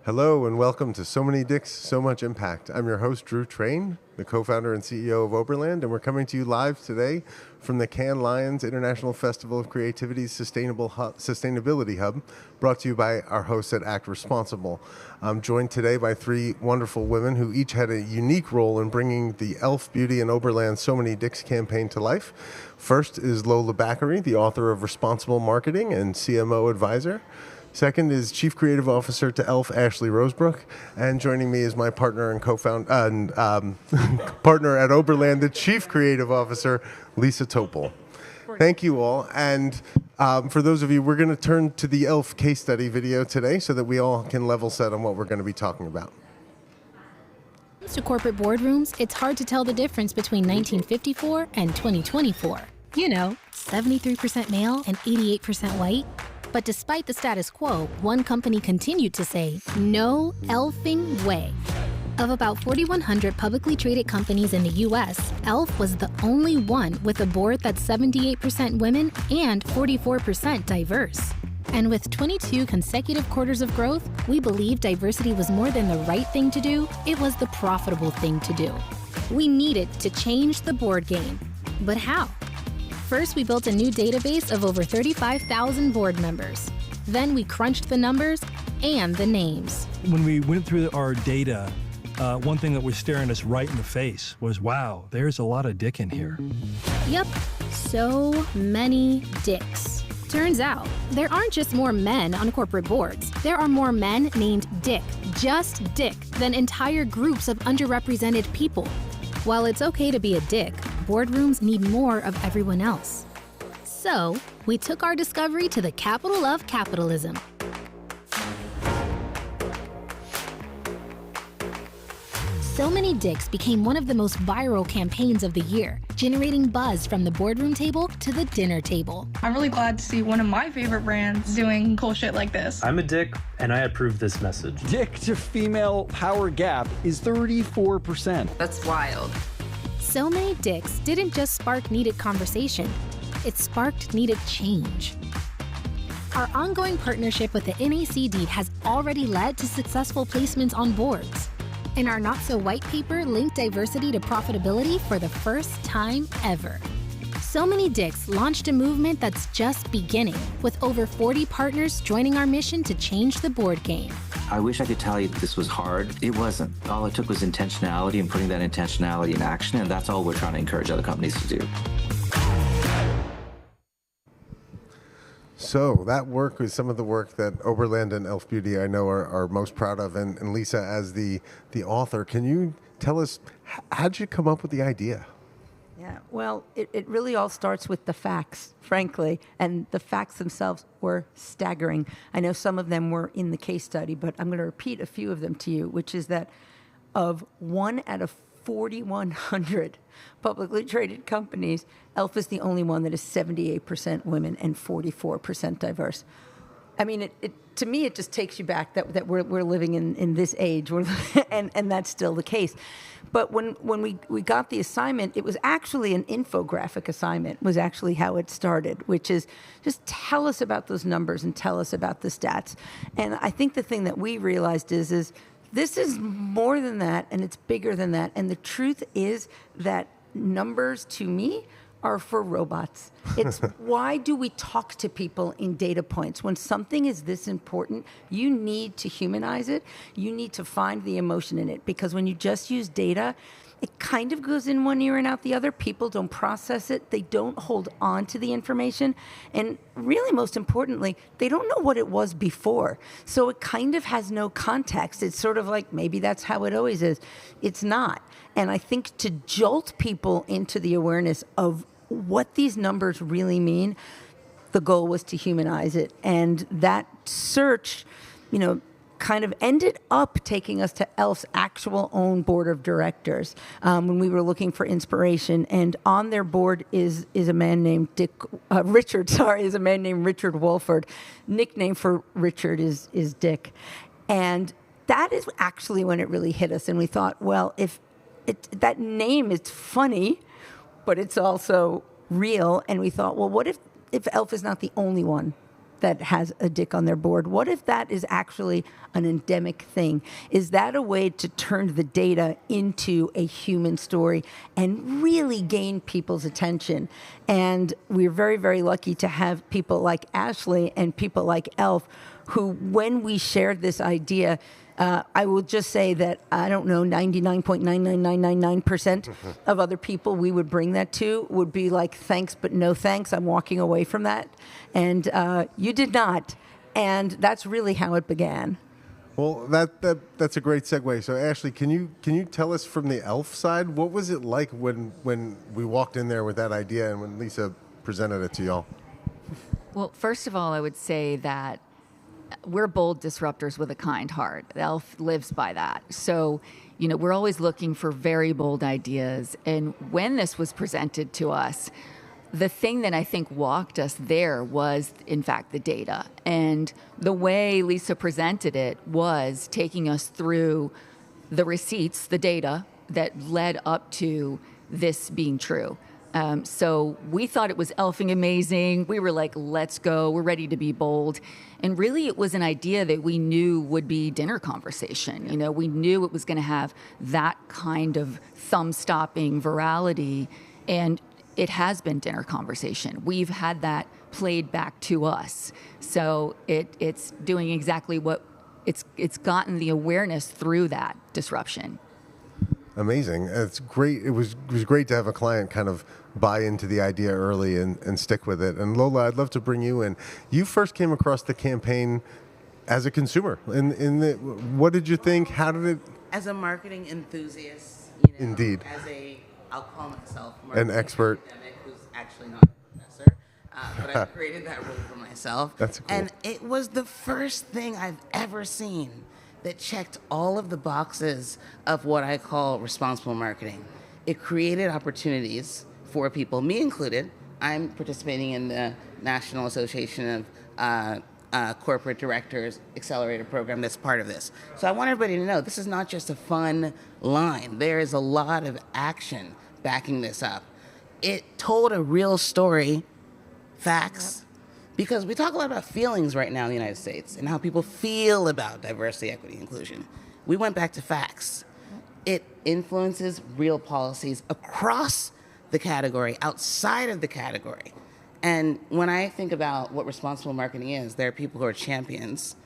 Hello and welcome to So Many Dicks, So Much Impact. I'm your host, Drew Train, the co-founder and CEO of Oberland, and we're coming to you live today from the Cannes Lions International Festival of Creativity's Sustainability Hub, brought to you by our hosts at Act Responsible. I'm joined today by three wonderful women who each had a unique role in bringing the e.l.f. Beauty and Oberland So Many Dicks campaign to life. First is Lola Bakare, the author of Responsible Marketing and CMO advisor. Second is Chief Creative Officer to e.l.f. Ashley Rosebrook, and joining me is my partner and partner at Oberland, the Chief Creative Officer, Lisa Topol. Thank you all, and for those of you, we're going to turn to the e.l.f. case study video today so that we all can level set on what we're going to be talking about. To corporate boardrooms, it's hard to tell the difference between 1954 and 2024. You know, 73% male and 88% white. But despite the status quo, one company continued to say, no e.l.f.ing way. Of about 4,100 publicly traded companies in the US, e.l.f. was the only one with a board that's 78% women and 44% diverse. And with 22 consecutive quarters of growth, we believe diversity was more than the right thing to do, it was the profitable thing to do. We needed to change the board game. But how? First, we built a new database of over 35,000 board members. Then we crunched the numbers and the names. When we went through our data, one thing that was staring us right in the face was, wow, there's a lot of dick in here. Yep, so many dicks. Turns out, there aren't just more men on corporate boards. There are more men named Dick, just Dick, than entire groups of underrepresented people. While it's okay to be a dick, boardrooms need more of everyone else. So, we took our discovery to the capital of capitalism. So Many Dicks became one of the most viral campaigns of the year, generating buzz from the boardroom table to the dinner table. I'm really glad to see one of my favorite brands doing cool shit like this. I'm a dick, and I approve this message. Dick to female power gap is 34%. That's wild. So Many Dicks didn't just spark needed conversation, it sparked needed change. Our ongoing partnership with the NACD has already led to successful placements on boards. And our Not So White paper linked diversity to profitability for the first time ever. So Many Dicks launched a movement that's just beginning, with over 40 partners joining our mission to change the board game. I wish I could tell you that this was hard. It wasn't. All it took was intentionality and putting that intentionality in action, and that's all we're trying to encourage other companies to do. So that work was some of the work that Oberland and e.l.f. Beauty I know are most proud of. And Lisa, as the author, can you tell us, how'd you come up with the idea? Yeah, well, it really all starts with the facts, frankly, and the facts themselves were staggering. I know some of them were in the case study, but I'm going to repeat a few of them to you, which is that of 1 out of 4,100 publicly traded companies, e.l.f. is the only one that is 78% women and 44% diverse. I mean, to me, it just takes you back that we're living in this age, and that's still the case. But when we got the assignment, it was actually an infographic assignment, was actually how it started, which is just tell us about those numbers and tell us about the stats. And I think the thing that we realized is this is more than that, and it's bigger than that. And the truth is that numbers, to me, are for robots. It's why do we talk to people in data points? When something is this important, you need to humanize it. You need to find the emotion in it, because when you just use data, it kind of goes in one ear and out the other. People don't process it. They don't hold on to the information. And really, most importantly, they don't know what it was before. So it kind of has no context. It's sort of like, maybe that's how it always is. It's not. And I think to jolt people into the awareness of what these numbers really mean, the goal was to humanize it. And that search, kind of ended up taking us to e.l.f.'s actual own board of directors when we were looking for inspiration. And on their board is a man named Richard Wolford. Nickname for Richard is Dick. And that is actually when it really hit us. And we thought, well, if that name is funny, but it's also real. And we thought, well, what if e.l.f. is not the only one that has a dick on their board? What if that is actually an endemic thing? Is that a way to turn the data into a human story and really gain people's attention? And we're very, very lucky to have people like Ashley and people like e.l.f. who, when we shared this idea, I will just say that, I don't know, 99.99999% of other people we would bring that to would be like, thanks, but no thanks. I'm walking away from that. And you did not. And that's really how it began. Well, that's a great segue. So, Ashley, can you tell us from the e.l.f. side, what was it like when we walked in there with that idea and when Lisa presented it to y'all? Well, first of all, I would say that we're bold disruptors with a kind heart. e.l.f. lives by that. So, we're always looking for very bold ideas. And when this was presented to us, the thing that I think walked us there was, in fact, the data. And the way Lisa presented it was taking us through the receipts, the data that led up to this being true. So we thought it was e.l.f.ing amazing. We were like, let's go. We're ready to be bold. And really, it was an idea that we knew would be dinner conversation. We knew it was going to have that kind of thumb-stopping virality. And it has been dinner conversation. We've had that played back to us. So it's doing exactly what it's gotten the awareness through that disruption. Amazing. It's great. It was great to have a client kind of buy into the idea early and stick with it. And Lola, I'd love to bring you in. You first came across the campaign as a consumer. What did you think? How did it? As a marketing enthusiast, Indeed. I'll call myself an expert, academic who's actually not a professor, but I created that role for myself. That's cool. And it was the first thing I've ever seen that checked all of the boxes of what I call responsible marketing. It created opportunities for people, me included. I'm participating in the National Association of Corporate Directors Accelerator Program that's part of this. So I want everybody to know this is not just a fun line. There is a lot of action backing this up. It told a real story, facts, because we talk a lot about feelings right now in the United States and how people feel about diversity, equity, inclusion. We went back to facts. It influences real policies across the category, outside of the category. And when I think about what responsible marketing is, there are people who are champions,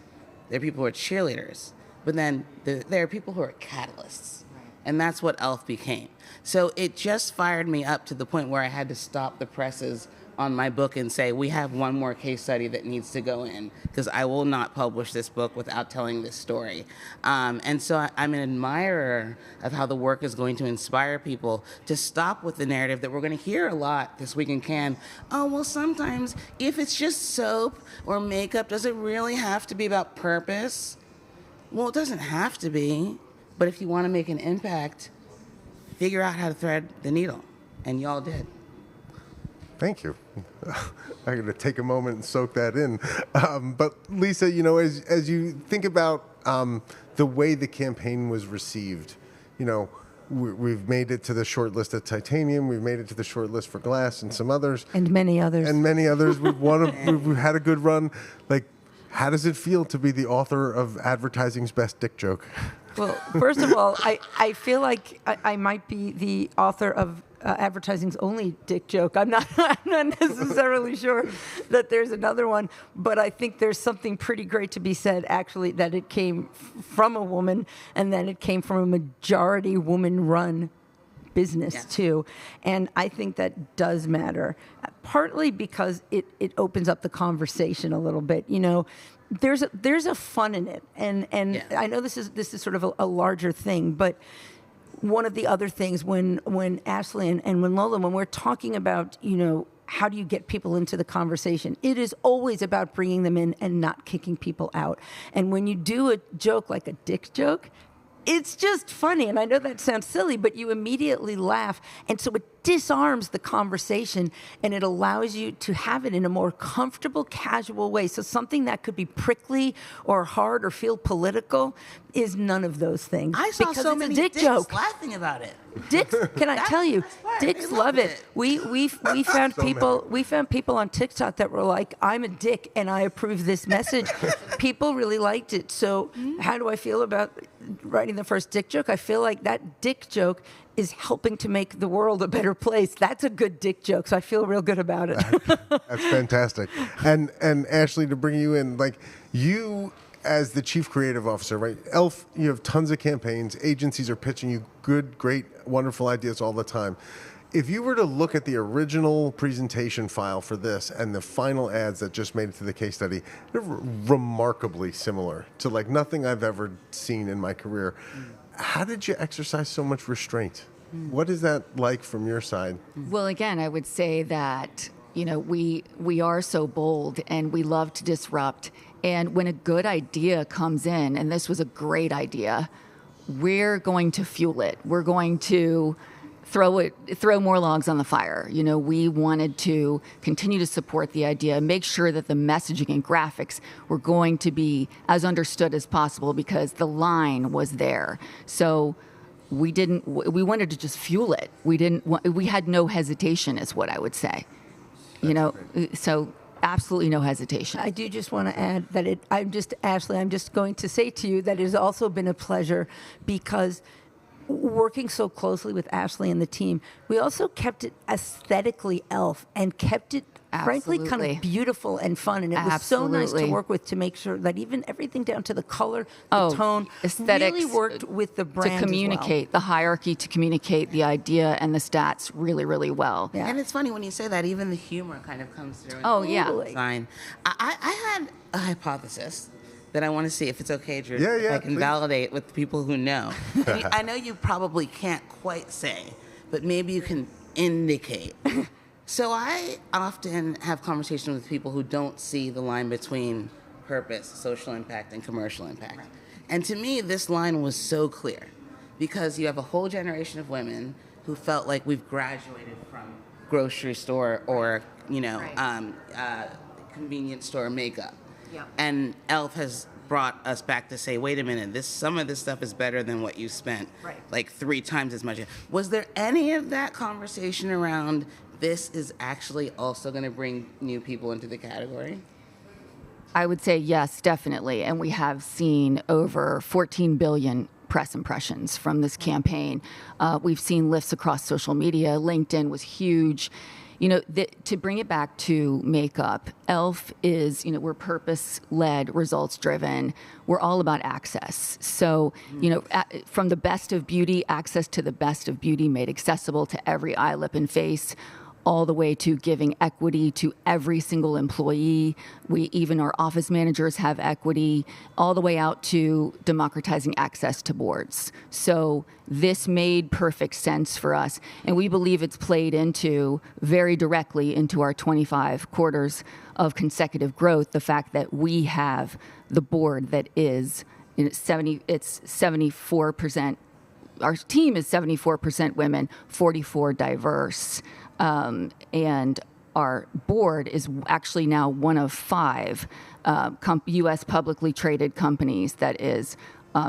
there are people who are cheerleaders, but then there are people who are catalysts. And that's what e.l.f. became. So it just fired me up to the point where I had to stop the presses on my book and say, we have one more case study that needs to go in, because I will not publish this book without telling this story. And so I'm an admirer of how the work is going to inspire people to stop with the narrative that we're going to hear a lot this week in Cannes. Oh, well, sometimes if it's just soap or makeup, does it really have to be about purpose? Well, it doesn't have to be, but if you want to make an impact, figure out how to thread the needle, and y'all did. Thank you. I'm going to take a moment and soak that in. But Lisa, as you think about the way the campaign was received, we've made it to the short list at Titanium. We've made it to the short list for Glass and some others. And many others. We've had a good run. Like, how does it feel to be the author of advertising's best dick joke? Well, first of all, I feel like I might be the author of advertising's only dick joke. I'm not necessarily sure that there's another one, but I think there's something pretty great to be said, actually, that it came from a woman and then it came from a majority woman-run business, too. And I think that does matter, partly because it opens up the conversation a little bit. There's a fun in it, and I know this is sort of a larger thing, but one of the other things when Ashley and when Lola, when we're talking about, how do you get people into the conversation, it is always about bringing them in and not kicking people out. And when you do a joke like a dick joke, it's just funny. And I know that sounds silly, but you immediately laugh. And so it disarms the conversation and it allows you to have it in a more comfortable, casual way. So something that could be prickly or hard or feel political is none of those things. I saw because so it's many a dick dicks joke. laughing about it. Dicks, can I tell you? Dicks They love loved it. We found people. We found people on TikTok that were like, "I'm a dick and I approve this message." People really liked it. So, how do I feel about writing the first dick joke? I feel like that dick joke is helping to make the world a better place. That's a good dick joke. So I feel real good about it. That's fantastic. And Ashley, to bring you in, like you as the chief creative officer, right? e.l.f., you have tons of campaigns. Agencies are pitching you good, great, wonderful ideas all the time. If you were to look at the original presentation file for this and the final ads that just made it to the case study, they're remarkably similar to like nothing I've ever seen in my career. How did you exercise so much restraint? What is that like from your side? Well, again, I would say that, we are so bold and we love to disrupt. And when a good idea comes in, and this was a great idea, we're going to fuel it. We're going to throw more logs on the fire. We wanted to continue to support the idea, make sure that the messaging and graphics were going to be as understood as possible because the line was there. So we wanted to just fuel it. We had no hesitation is what I would say. So absolutely no hesitation. I do just want to add that Ashley, I'm just going to say to you that it has also been a pleasure because working so closely with Ashley and the team, we also kept it aesthetically e.l.f. and kept it, frankly, kind of beautiful and fun. And it was so nice to work with to make sure that even everything down to the color, the tone, aesthetics really worked with the brand to communicate, the hierarchy to communicate the idea and the stats really, really well. Yeah. And it's funny when you say that, even the humor kind of comes through. Design. I had a hypothesis that I want to see if it's okay, Drew. Yeah, I can validate with people who know. I know you probably can't quite say, but maybe you can indicate. So I often have conversations with people who don't see the line between purpose, social impact, and commercial impact. Right. And to me, this line was so clear because you have a whole generation of women who felt like we've graduated from grocery store or, convenience store makeup. Yep. And e.l.f. has brought us back to say, wait a minute, some of this stuff is better than what you spent, like 3 times as much. Was there any of that conversation around this is actually also going to bring new people into the category? I would say yes, definitely. And we have seen over 14 billion press impressions from this campaign. We've seen lifts across social media. LinkedIn was huge. To bring it back to makeup, e.l.f. is, we're purpose-led, results-driven. We're all about access. So, from the best of beauty, access to the best of beauty made accessible to every eye, lip, and face, all the way to giving equity to every single employee. Even our office managers have equity, all the way out to democratizing access to boards. So this made perfect sense for us. And we believe it's played very directly into our 25 quarters of consecutive growth, the fact that we have the board that is, it's 74%. Our team is 74% women, 44 diverse. And our board is actually now one of 5 U.S. publicly traded companies that is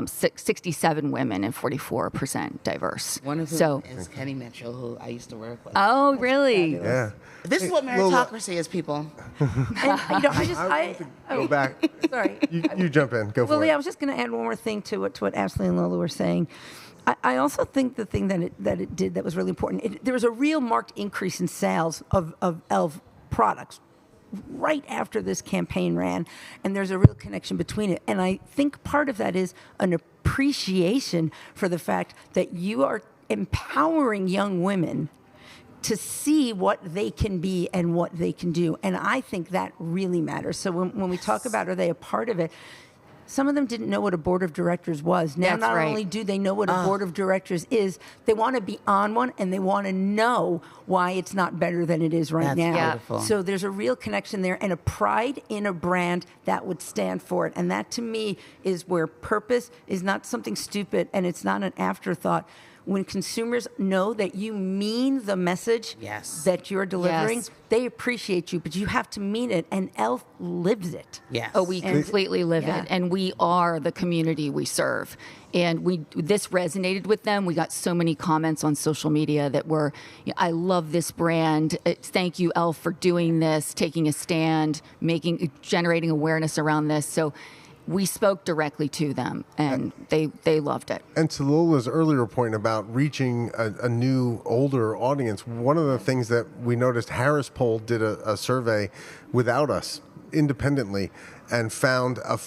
67 women and 44% diverse. One of whom is Kenny Mitchell, who I used to work with. Oh, really? Yeah. This is what meritocracy is, people. I go back. Sorry. You jump in. Go for it. Well, I was just going to add one more thing to what Ashley and Lola were saying. I also think the thing that it did that was really important, there was a real marked increase in sales of e.l.f. products right after this campaign ran, and there's a real connection between it. And I think part of that is an appreciation for the fact that you are empowering young women to see what they can be and what they can do. And I think that really matters. So when we talk about are they a part of it, some of them didn't know what a board of directors was. Now, That's not right. only do they know what a board of directors is, they want to be on one, and they want to know why it's not better than it is right That's now. beautiful. So there's a real connection there and a pride in a brand that would stand for it. And that, to me, is where purpose is not something stupid and it's not an afterthought. When consumers know that you mean the message Yes. that you're delivering, Yes. they appreciate you, but you have to mean it, and e.l.f. lives it. Yes. Oh, we completely live Yeah. it, and we are the community we serve. And this resonated with them. We got so many comments on social media that were, I love this brand. Thank you, e.l.f., for doing this, taking a stand, generating awareness around this. So we spoke directly to them, and they loved it. And to Lola's earlier point about reaching a new, older audience, one of the things that we noticed, Harris Poll did a survey without us, independently, and found a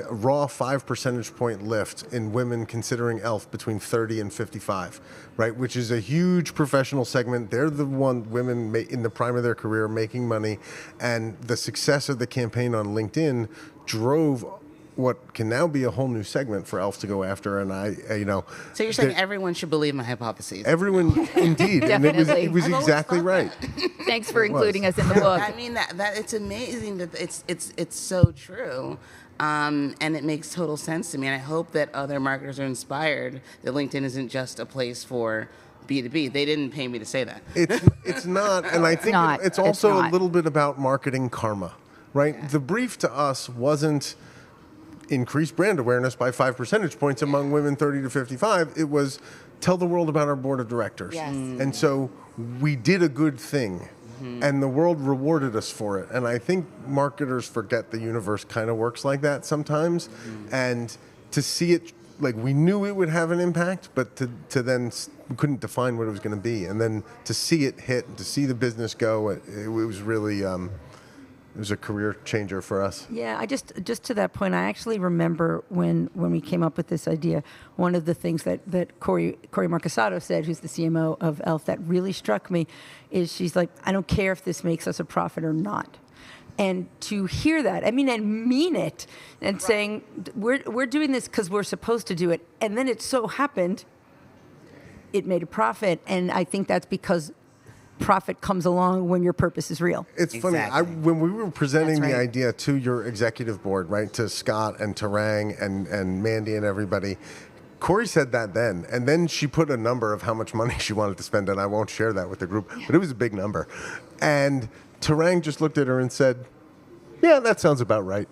raw 5 percentage point lift in women considering e.l.f. between 30 and 55, right? Which is a huge professional segment. They're the women in the prime of their career making money, and the success of the campaign on LinkedIn drove what can now be a whole new segment for e.l.f. to go after. And So you're saying everyone should believe my hypotheses? everyone, indeed, and it was I've always exactly thought right. Thanks for including us in the book. I mean, that it's amazing that it's so true. And it makes total sense to me. And I hope that other marketers are inspired that LinkedIn isn't just a place for B2B. They didn't pay me to say that. It's not, and I think it's also a little bit about marketing karma, right? Yeah. The brief to us wasn't increase brand awareness by 5 percentage points among women 30 to 55. It was tell the world about our board of directors. Yes. And so we did a good thing, and the world rewarded us for it. And I think marketers forget the universe kind of works like that sometimes. And to see it, like, we knew it would have an impact, but to then we couldn't define what it was going to be. And then to see it hit, to see the business go, it was really it was a career changer for us. Yeah, I just to that point, I actually remember when we came up with this idea, one of the things that Corey Marcasato said, who's the CMO of e.l.f., that really struck me, is she's like, I don't care if this makes us a profit or not. And to hear that, I mean, and mean it, and saying, we're doing this because we're supposed to do it, and then it so happened, it made a profit, and I think that's because profit comes along when your purpose is real. It's funny. When we were presenting the idea to your executive board, right, to Scott and Tarang and Mandy and everybody, Corey said that then, and then she put a number of how much money she wanted to spend, and I won't share that with the group, but it was a big number. And Tarang just looked at her and said, yeah, that sounds about right.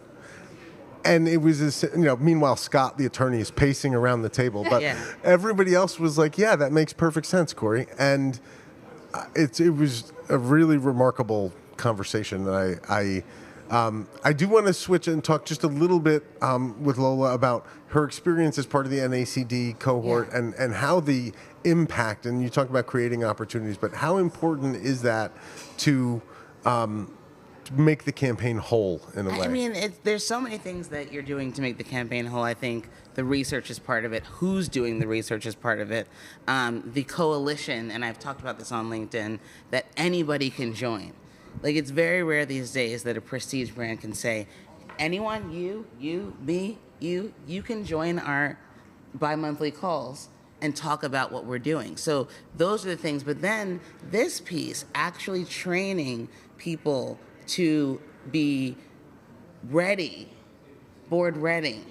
And it was, meanwhile, Scott, the attorney, is pacing around the table, but everybody else was like, yeah, that makes perfect sense, Corey. And it was a really remarkable conversation. I do want to switch and talk just a little bit with Lola about her experience as part of the NACD cohort and how the impact, and you talked about creating opportunities, but how important is that to make the campaign whole in a way? I mean, there's so many things that you're doing to make the campaign whole. I think the research is part of it. Who's doing the research is part of it. The coalition, and I've talked about this on LinkedIn, that anybody can join. Like, it's very rare these days that a prestige brand can say, anyone, me, you can join our bi-monthly calls and talk about what we're doing. So those are the things. But then this piece, actually training people to be ready, board ready,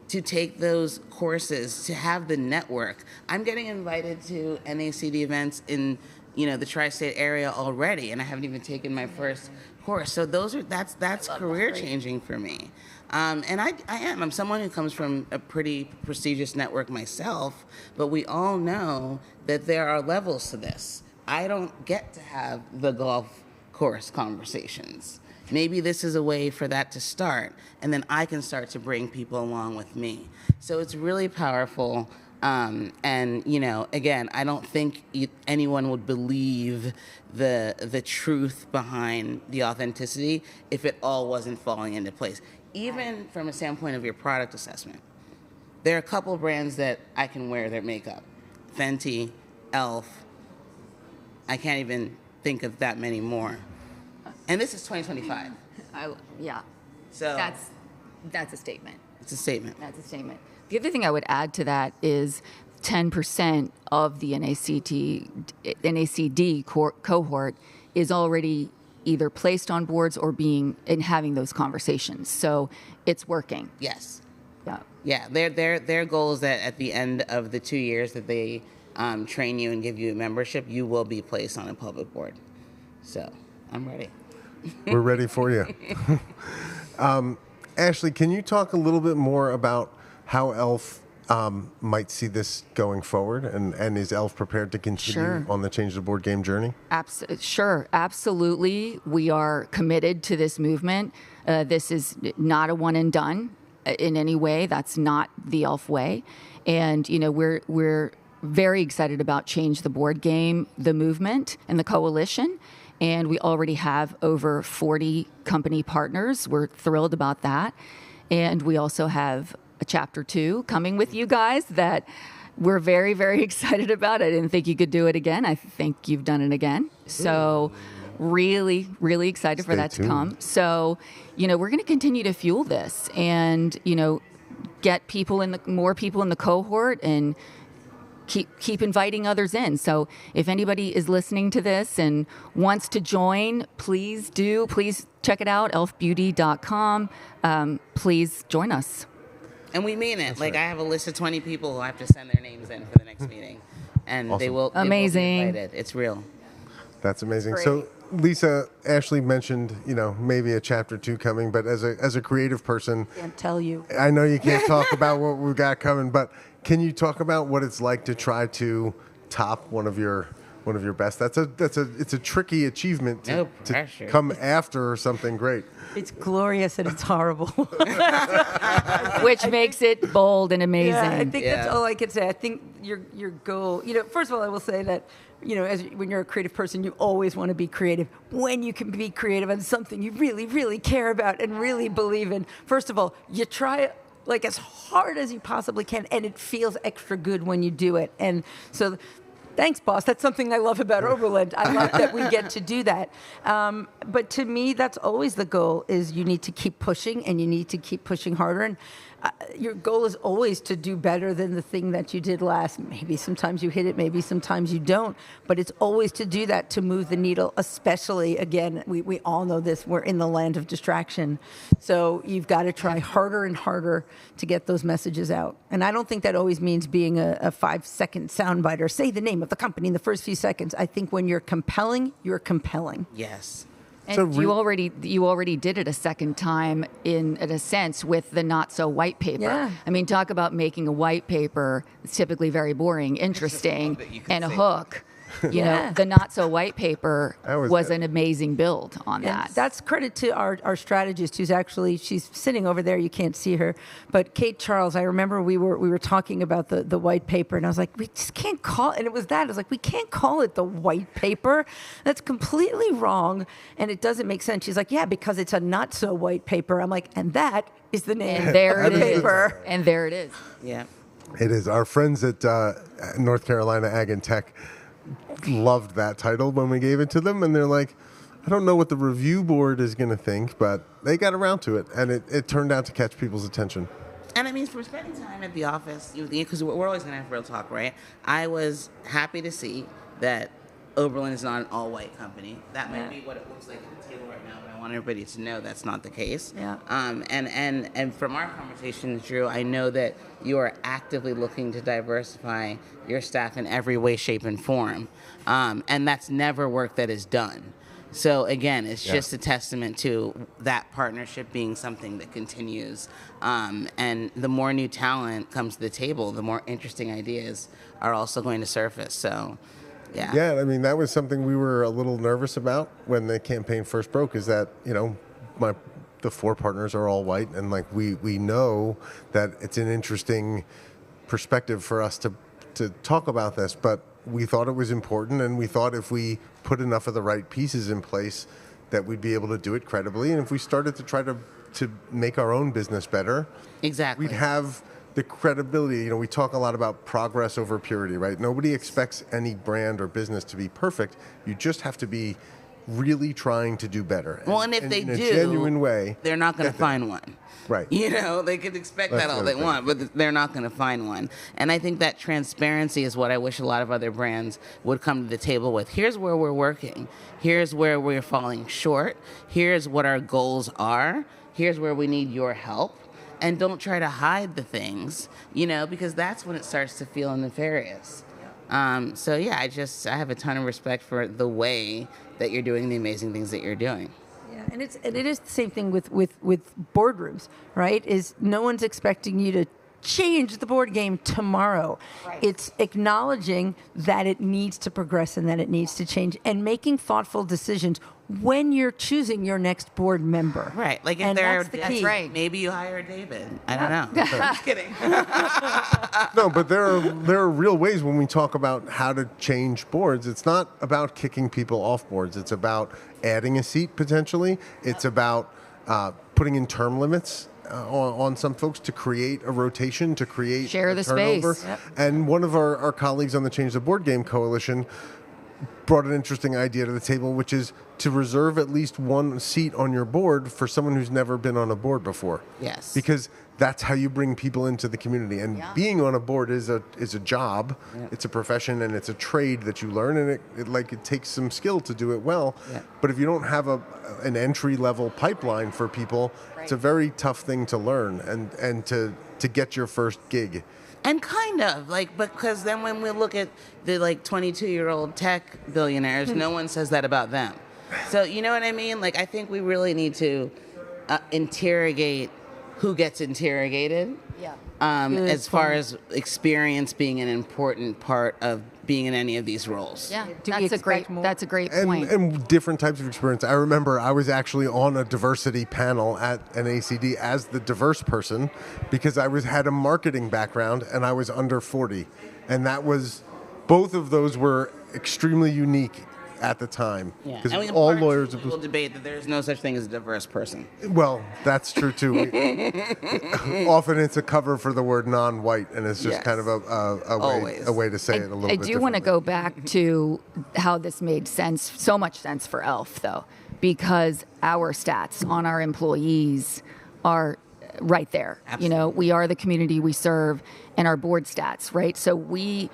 to take those courses, to have the network. I'm getting invited to NACD events in the tri-state area already, and I haven't even taken my first course. So that's career changing for me. And I'm someone who comes from a pretty prestigious network myself, but we all know that there are levels to this. I don't get to have the golf course conversations. Maybe this is a way for that to start, and then I can start to bring people along with me. So it's really powerful. And again, I don't think anyone would believe the truth behind the authenticity if it all wasn't falling into place. Even from a standpoint of your product assessment, there are a couple brands that I can wear their makeup: Fenty, e.l.f. I can't even think of that many more. And this is 2025. Yeah. So that's a statement. It's a statement. That's a statement. The other thing I would add to that is 10% of the NACD cohort is already either placed on boards or having those conversations. So it's working. Yes. Yeah. Yeah. Their goal is that at the end of the 2 years that they train you and give you a membership, you will be placed on a public board. So I'm ready. We're ready for you. Ashley, can you talk a little bit more about how e.l.f. Might see this going forward, and is e.l.f. prepared to continue on the Change the Board Game journey? Sure, absolutely. We are committed to this movement. This is not a one and done in any way. That's not the e.l.f. way. And we're very excited about Change the Board Game, the movement, and the coalition. And we already have over 40 company partners. We're thrilled about that. And we also have a chapter 2 coming with you guys that we're very, very excited about. I didn't think you could do it again. I think you've done it again. So really, really excited for that to come. So, we're going to continue to fuel this and, get more people in the cohort and keep inviting others in. So if anybody is listening to this and wants to join, please check it out, elfbeauty.com. Please join us. And we mean it. I have a list of 20 people who have to send their names in for the next meeting. And awesome. They will be invited. It's real. That's amazing. Great. So Lisa, Ashley mentioned, maybe a chapter 2 coming, but as a creative person, can't tell you. I know you can't talk about what we've got coming, but can you talk about what it's like to try to top one of your best? It's a tricky achievement to come after something great. It's glorious and it's horrible. Which makes it bold and amazing. Yeah, I think that's all I can say. I think your goal, first of all, I will say that, when you're a creative person, you always want to be creative. When you can be creative on something you really, really care about and really believe in, first of all, you try as hard as you possibly can, and it feels extra good when you do it. And so thanks, boss. That's something I love about Oberland. I love that we get to do that. But to me, that's always the goal, is you need to keep pushing, and you need to keep pushing harder. And your goal is always to do better than the thing that you did last. Maybe sometimes you hit it, maybe sometimes you don't. But it's always to do that, to move the needle, especially, again, we all know this, we're in the land of distraction. So you've got to try harder and harder to get those messages out. And I don't think that always means being a 5-second soundbite or say the name of the company in the first few seconds. I think when you're compelling, you're compelling. Yes. And you already did it a second time in a sense with the not so white paper. Yeah. I mean, talk about making a white paper. It's typically very boring, interesting, and a hook. The not so white paper was an amazing build on that. That's credit to our strategist, who's she's sitting over there. You can't see her, but Kate Charles. I remember we were talking about the white paper, and I was like, we just can't call it. And it was that. I was like, we can't call it the white paper. That's completely wrong, and it doesn't make sense. She's like, yeah, because it's a not so white paper. I'm like, and that is the name. And there of it the is. paper. And there it is. Yeah. It is. Our friends at North Carolina Ag and Tech loved that title when we gave it to them, and they're like, I don't know what the review board is going to think, but they got around to it, and it turned out to catch people's attention. And I mean, from spending time at the office, because we're always going to have real talk, right? I was happy to see that Oberland is not an all-white company. That might be what it looks like at the table right now, but I want everybody to know that's not the case. Yeah. And from our conversations, Drew, I know that you are actively looking to diversify your staff in every way, shape, and form. And that's never work that is done. So again, it's just a testament to that partnership being something that continues. And the more new talent comes to the table, the more interesting ideas are also going to surface. So, yeah. Yeah, I mean, that was something we were a little nervous about when the campaign first broke, is that, the 4 partners are all white, and we know that it's an interesting perspective for us to talk about this, but we thought it was important, and we thought if we put enough of the right pieces in place that we'd be able to do it credibly. And if we started to try to make our own business better, exactly, we'd have the credibility. We talk a lot about progress over purity, right? Nobody expects any brand or business to be perfect. You just have to be really trying to do better. Well, and if they in a do, genuine way, they're not going to find one. Right. You know, they could expect That's that all the they other thing. want, but they're not going to find one. And I think that transparency is what I wish a lot of other brands would come to the table with. Here's where we're working. Here's where we're falling short. Here's what our goals are. Here's where we need your help. And don't try to hide the things, you know, because that's when it starts to feel nefarious. So yeah, I have a ton of respect for the way that you're doing the amazing things that you're doing. Yeah, and it is the same thing with boardrooms, right? Is no one's expecting you to change the board game tomorrow. Right. It's acknowledging that it needs to progress and that it needs to change, and making thoughtful decisions when you're choosing your next board member. Right. Like if that's right. Maybe you hire David. I don't know. I'm just kidding. No, but there are real ways when we talk about how to change boards. It's not about kicking people off boards. It's about adding a seat potentially. It's about putting in term limits on some folks to create a rotation, to create share the turnover. space. Yep. And one of our colleagues on the Change the Board Game Coalition brought an interesting idea to the table, which is to reserve at least one seat on your board for someone who's never been on a board before. Yes. Because that's how you bring people into the community. And being on a board is a job. Yeah. It's a profession and it's a trade that you learn, and it takes some skill to do it well. Yeah. But if you don't have an entry level pipeline for people, it's a very tough thing to learn and to get your first gig. And kind of, because then when we look at the 22-year-old tech billionaires, no one says that about them. So you know what I mean? I think we really need to interrogate who gets interrogated. Yeah. As far as experience being an important part of being in any of these roles. Yeah, that's a great point. And different types of experience. I remember I was actually on a diversity panel at an ACD as the diverse person because I had a marketing background and I was under 40. And both of those were extremely unique at the time. Because all lawyers will debate that there's no such thing as a diverse person. Well, that's true too. Often it's a cover for the word non-white, and it's just kind of a way to say it a little bit. I do want to go back to how this made sense, so much sense for e.l.f. though, because our stats on our employees are right there. Absolutely. You know, we are the community we serve, and our board stats, right? So we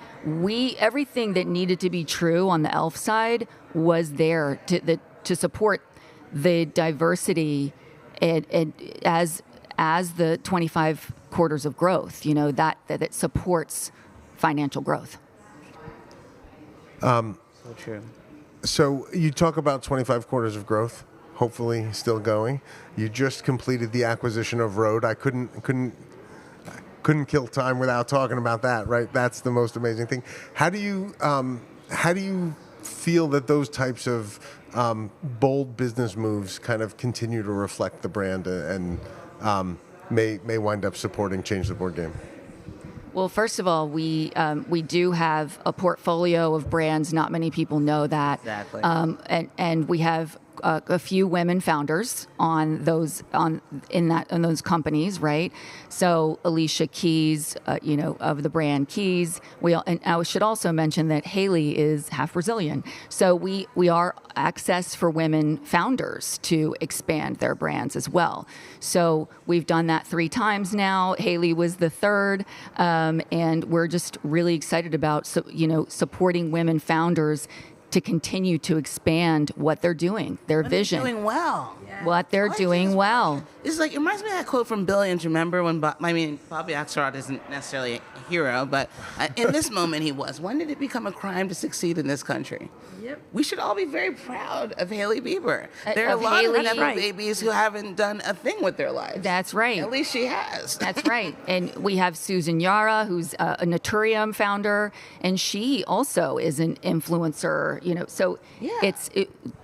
everything that needed to be true on the e.l.f. side was there to support the diversity and as the 25 quarters of growth, you know, that it supports financial growth. So true. So you talk about 25 quarters of growth, hopefully still going. You just completed the acquisition of Rode. I couldn't kill time without talking about that, right? That's the most amazing thing. How do you feel that those types of bold business moves kind of continue to reflect the brand and may wind up supporting Change the Board Game? Well, first of all, we do have a portfolio of brands. Not many people know that. Exactly. And we have a few women founders in those companies, right? So Alicia Keys, of the brand Keys. And I should also mention that Haley is half Brazilian. So we are access for women founders to expand their brands as well. So we've done that 3 times now. Haley was the 3rd, and we're just really excited about supporting women founders to continue to expand what they're doing, their vision. They're doing well. Yeah. What they're doing well. It's it reminds me of that quote from Billions. Remember when, Bobby Axelrod isn't necessarily a hero, but in this moment he was. When did it become a crime to succeed in this country? Yep. We should all be very proud of Hailey Bieber. There are a lot of Nepo babies who haven't done a thing with their lives. That's right. At least she has. That's right. And we have Susan Yara, who's a Naturium founder, and she also is an influencer. So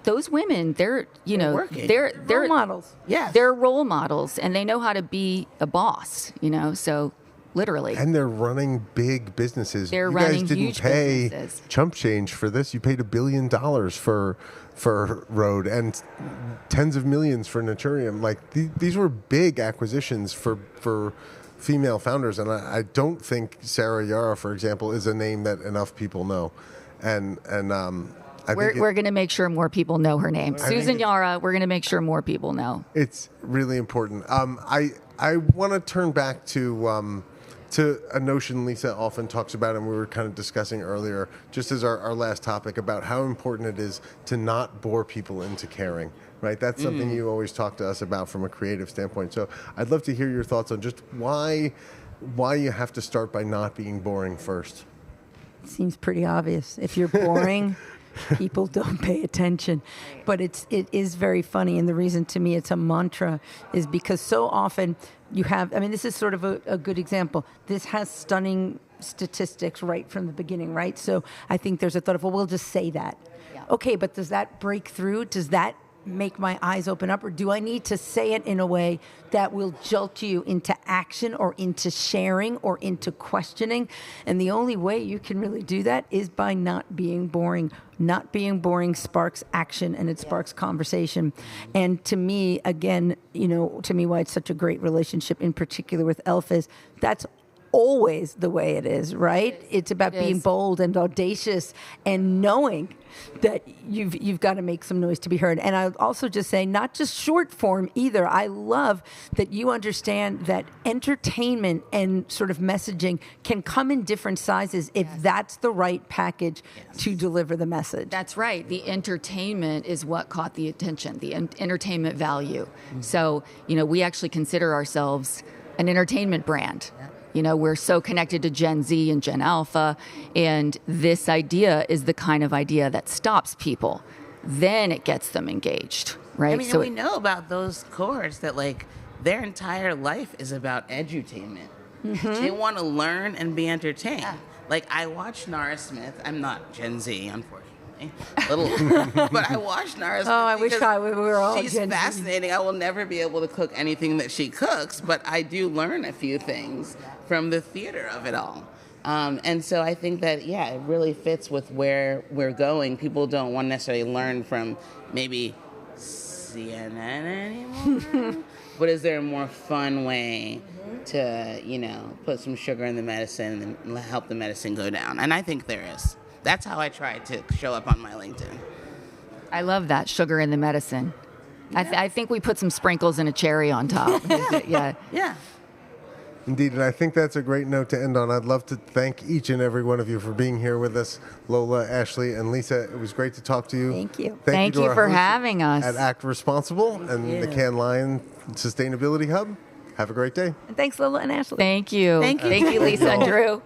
those women, they're role models. Yeah, they're role models, and they know how to be a boss. So. Literally. And they're running big businesses. They're running huge businesses. You guys didn't pay chump change for this. You paid $1 billion for Rode and tens of millions for Naturium. These were big acquisitions for female founders, and I don't think Sarah Yara, for example, is a name that enough people know. And We're going to make sure more people know her name. Susan Yara, we're going to make sure more people know. It's really important. I want to turn back to a notion Lisa often talks about, and we were kind of discussing earlier, just as our last topic, about how important it is to not bore people into caring. Right, that's something you always talk to us about from a creative standpoint. So I'd love to hear your thoughts on just why you have to start by not being boring first. Seems pretty obvious. If you're boring, people don't pay attention. But it is very funny, and the reason to me it's a mantra is because so often you have, I mean, this is sort of a good example. This has stunning statistics right from the beginning, right? So I think there's a thought of, well, we'll just say that. Yeah. Okay, but does that break through? Does that make my eyes open up, or do I need to say it in a way that will jolt you into action or into sharing or into questioning? And the only way you can really do that is by not being boring. Not being boring sparks action, and it sparks conversation. And to me, again, to me, why it's such a great relationship, in particular with e.l.f., is that's always the way it is, right? It's about being bold and audacious and knowing that you've got to make some noise to be heard. And I'll also just say, not just short form either. I love that you understand that entertainment and sort of messaging can come in different sizes if that's the right package to deliver the message. That's right. The entertainment is what caught the attention, the entertainment value. So, we actually consider ourselves an entertainment brand. We're so connected to Gen Z and Gen Alpha, and this idea is the kind of idea that stops people. Then it gets them engaged, right? I mean, we know about those cohorts that, their entire life is about edutainment. Mm-hmm. They want to learn and be entertained. Yeah. I watch Nara Smith. I'm not Gen Z, unfortunately. But I watched Nara Smith. Oh, I wish we were all She's Gen Z. fascinating. I will never be able to cook anything that she cooks, but I do learn a few things from the theater of it all. And so I think that, it really fits with where we're going. People don't want to necessarily learn from maybe CNN anymore. But is there a more fun way to, put some sugar in the medicine and help the medicine go down? And I think there is. That's how I try to show up on my LinkedIn. I love that, sugar in the medicine. Yeah. I think we put some sprinkles and a cherry on top. Yeah. Indeed, and I think that's a great note to end on. I'd love to thank each and every one of you for being here with us. Lola, Ashley, and Lisa, it was great to talk to you. Thank you. Thank you for having us. At Act Responsible and the Cannes Lions Sustainability Hub. Have a great day. And thanks, Lola and Ashley. Thank you. Thank you. Thank you, Lisa and Drew.